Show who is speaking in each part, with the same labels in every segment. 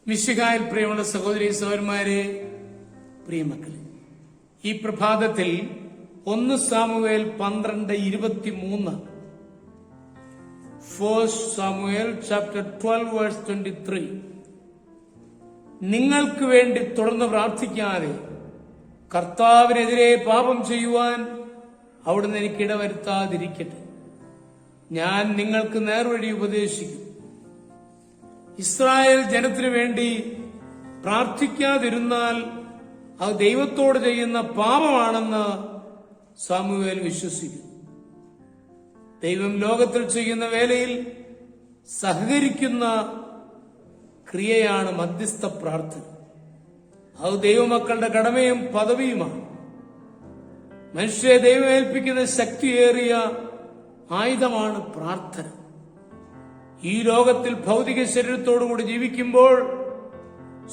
Speaker 1: മിശിഹായിൽ പ്രിയമുള്ള സഹോദരി സഹോദരന്മാരെ, പ്രിയമക്കളെ, ഈ പ്രഭാതത്തിൽ 1 സാമുവേൽ 12:23, 1 സാമുവേൽ chapter 12 verse 23, നിങ്ങൾക്ക് വേണ്ടി തുടർന്ന് പ്രാർത്ഥിക്കാതെ കർത്താവിനെതിരെ പാപം ചെയ്യുവാൻ അവിടുന്ന് എനിക്ക് ഇടവരുത്താതിരിക്കട്ടെ. ഞാൻ നിങ്ങൾക്ക് നേർവഴി ഉപദേശിക്കും. ഇസ്രായേൽ ജനത്തിനു വേണ്ടി പ്രാർത്ഥിക്കാതിരുന്നാൽ അത് ദൈവത്തോട് ചെയ്യുന്ന പാപമാണെന്ന് സാമുവേൽ വിശ്വസിക്കുന്നു. ദൈവം ലോകത്തിൽ ചെയ്യുന്ന വേലയിൽ സഹകരിക്കുന്ന ക്രിയയാണ് മധ്യസ്ഥ പ്രാർത്ഥന. അത് ദൈവമക്കളുടെ കടമയും പദവിയുമാണ്. മനുഷ്യരെ ദൈവം ഏൽപ്പിക്കുന്ന ശക്തിയേറിയ ആയുധമാണ് പ്രാർത്ഥന. ഈ ലോകത്തിൽ ഭൗതിക ശരീരത്തോടുകൂടി ജീവിക്കുമ്പോൾ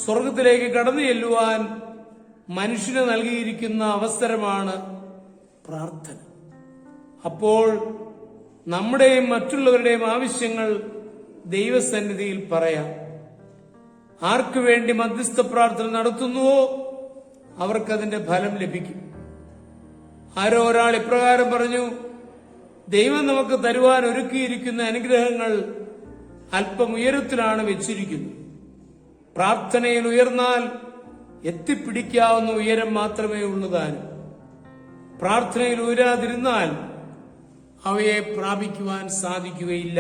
Speaker 1: സ്വർഗത്തിലേക്ക് കടന്നു ചെല്ലുവാൻ മനുഷ്യന് നൽകിയിരിക്കുന്ന അവസരമാണ് പ്രാർത്ഥന. അപ്പോൾ നമ്മുടെയും മറ്റുള്ളവരുടെയും ആവശ്യങ്ങൾ ദൈവസന്നിധിയിൽ പറയാം. ആർക്കു വേണ്ടി മധ്യസ്ഥ പ്രാർത്ഥന നടത്തുന്നുവോ അവർക്കതിന്റെ ഫലം ലഭിക്കും. ആരോ ഒരാൾ ഇപ്രകാരം പറഞ്ഞു, ദൈവം നമുക്ക് തരുവാൻ ഒരുക്കിയിരിക്കുന്ന അനുഗ്രഹങ്ങൾ അല്പം ഉയരത്തിലാണ് വെച്ചിരിക്കുന്നത്. പ്രാർത്ഥനയിൽ ഉയർന്നാൽ എത്തിപ്പിടിക്കാവുന്ന ഉയരം മാത്രമേ ഉള്ളതാനും പ്രാർത്ഥനയിൽ ഉയരാതിരുന്നാൽ അവയെ പ്രാപിക്കുവാൻ സാധിക്കുകയില്ല.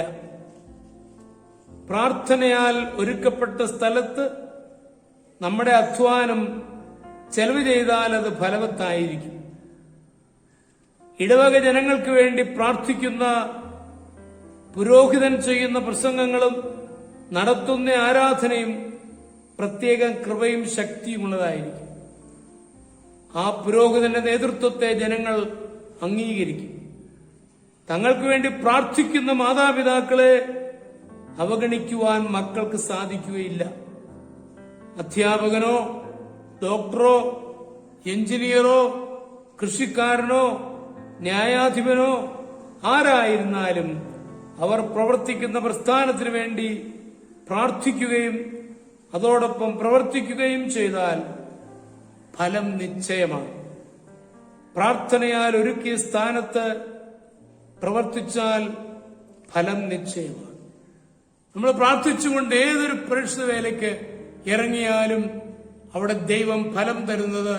Speaker 1: പ്രാർത്ഥനയാൽ ഒരുക്കപ്പെട്ട സ്ഥലത്ത് നമ്മുടെ അധ്വാനം ചെലവ് ചെയ്താൽ അത് ഫലവത്തായിരിക്കും. ഇടവക ജനങ്ങൾക്ക് വേണ്ടി പ്രാർത്ഥിക്കുന്ന പുരോഹിതൻ ചെയ്യുന്ന പ്രസംഗങ്ങളും നടത്തുന്ന ആരാധനയും പ്രത്യേക കൃപയും ശക്തിയുമുള്ളതായിരിക്കും. ആ പുരോഹിതന്റെ നേതൃത്വത്തെ ജനങ്ങൾ അംഗീകരിക്കും. തങ്ങൾക്ക് വേണ്ടി പ്രാർത്ഥിക്കുന്ന മാതാപിതാക്കളെ അവഗണിക്കുവാൻ മക്കൾക്ക് സാധിക്കുകയില്ല. അധ്യാപകനോ ഡോക്ടറോ എഞ്ചിനീയറോ കൃഷിക്കാരനോ ന്യായാധിപനോ ആരായിരുന്നാലും അവർ പ്രവർത്തിക്കുന്ന പ്രസ്ഥാനത്തിനു വേണ്ടി പ്രാർത്ഥിക്കുകയും അതോടൊപ്പം പ്രവർത്തിക്കുകയും ചെയ്താൽ ഫലം നിശ്ചയമാണ്. പ്രാർത്ഥനയാൽ ഒരുക്കിയ സ്ഥാനത്ത് പ്രവർത്തിച്ചാൽ ഫലം നിശ്ചയമാണ്. നമ്മൾ പ്രാർത്ഥിച്ചുകൊണ്ട് ഏതൊരു പരിശുദ്ധ വേലയ്ക്ക് ഇറങ്ങിയാലും അവിടെ ദൈവം ഫലം തരുന്നത്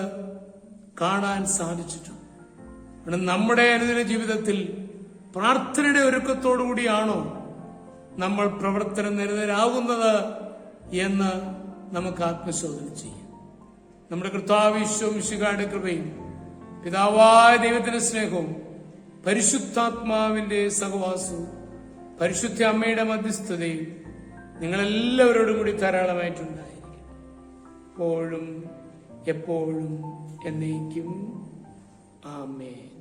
Speaker 1: കാണാൻ സാധിച്ചിട്ടുണ്ട്. നമ്മുടെ അനുദിന ജീവിതത്തിൽ പ്രാർത്ഥനയുടെ ഒരുക്കത്തോടുകൂടിയാണോ നമ്മൾ പ്രവർത്തന നിരതരാകുന്നത് എന്ന് നമുക്ക് ആത്മശോധന ചെയ്യാം. നമ്മുടെ കർത്താവ് ഈശോ മിശിഹായുടെ കൃപയും പിതാവായ ദൈവത്തിന്റെ സ്നേഹവും പരിശുദ്ധാത്മാവിന്റെ സഹവാസവും പരിശുദ്ധ അമ്മയുടെ മധ്യസ്ഥതയും നിങ്ങളെല്ലാവരോടും കൂടി ധാരാളമായിട്ടുണ്ടായിരിക്കും, എപ്പോഴും എപ്പോഴും എന്നേക്കും. ആമേൻ.